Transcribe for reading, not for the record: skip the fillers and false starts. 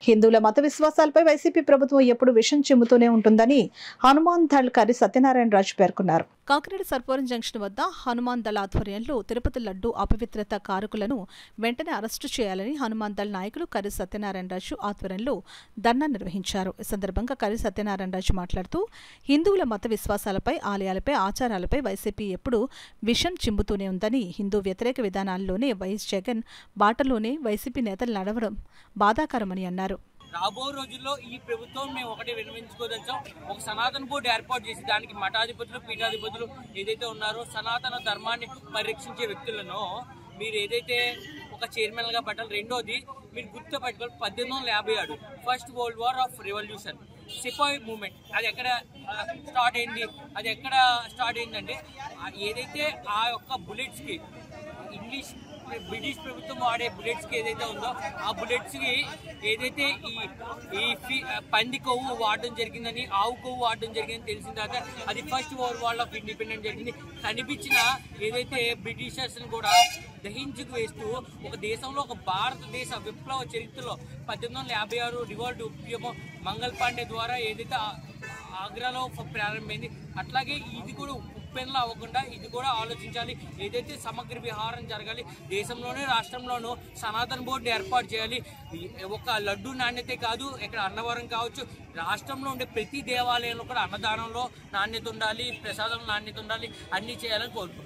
హిందువుల మత విశ్వాసాలపై వైసీపీ ప్రభుత్వం ఎప్పుడు విషం చిమ్ముతూనే ఉంటుందని హనుమాన్ దళ్ కరి సత్యనారాయణ రాజు పేర్కొన్నారు. కాకినాడ సర్పవరం జంక్షన్ వద్ద హనుమాన్ దళ్ ఆధ్వర్యంలో తిరుపతి లడ్డు అపవిత్రత కారకులను వెంటనే అరెస్టు చేయాలని హనుమాన్ దళ్ నాయకులు కరి సత్యనారాయణ రాజు ఆధ్వర్యంలో ధర్నా నిర్వహించారు. ఈ సందర్భంగా కరి సత్యనారాయణ రాజు మాట్లాడుతూ హిందువుల మత విశ్వాసాలపై, ఆలయాలపై, ఆచారాలపై వైసీపీ ఎప్పుడు విషం చిమ్ముతూనే ఉందని, హిందూ వ్యతిరేక విధానాల్లోనే వైఎస్ జగన్ బాటలోనే వైసీపీ నేతలు నడవడం బాధాకరమని అన్నారు. రాబో రోజుల్లో ఈ ప్రభుత్వం మేము ఒకటే విన్నవించుకోదలిచాం. ఒక సనాతన బోర్డు ఏర్పాటు చేసి దానికి మఠాధిపతులు, పీఠాధిపతులు ఏదైతే ఉన్నారో సనాతన ధర్మాన్ని పరిరక్షించే వ్యక్తులను మీరు ఏదైతే ఒక చైర్మన్ గా పెట్టాలి. రెండోది మీరు గుర్తుపెట్టుకోవాలి, 1857 first world war of revolution, సిపాయి మూవ్మెంట్ అది ఎక్కడ స్టార్ట్ అయిందంటే ఏదైతే ఆ యొక్క బుల్లెట్స్ కి బ్రిటిష్ ప్రభుత్వం వాడే బుల్లెట్స్ కి ఏదైతే ఉందో ఆ బుల్లెట్స్ కి ఏదైతే ఈ పంది కొవ్వు వాడడం జరిగిందని, ఆవు కొవ్వు వాడడం జరిగిందని తెలిసిన తర్వాత అది first world war of independence జరిగింది. కనిపించిన ఏదైతే బ్రిటిషర్స్ కూడా దహించుకు వేస్తూ ఒక దేశంలో, ఒక భారతదేశ విప్లవ చరిత్రలో 1856 రివాల్ట్ ఉద్యమం మంగళ్ పాండే ద్వారా ఏదైతే ఆగ్రాలో ప్రారంభమైంది, అట్లాగే ఇది కూడా ఉప్పెన్లా అవ్వకుండా ఇది కూడా ఆలోచించాలి. ఏదైతే సమగ్ర విహారం జరగాలి, దేశంలోనే రాష్ట్రంలోనూ సనాతన బోర్డు ఏర్పాటు చేయాలి. ఒక లడ్డు నాణ్యతే కాదు, ఇక్కడ అన్నవరం కావచ్చు, రాష్ట్రంలో ఉండే ప్రతి దేవాలయంలో కూడా అన్నదానంలో నాణ్యత ఉండాలి, ప్రసాదం నాణ్యత ఉండాలి, అన్నీ చేయాలని కోరుకుంటున్నాం.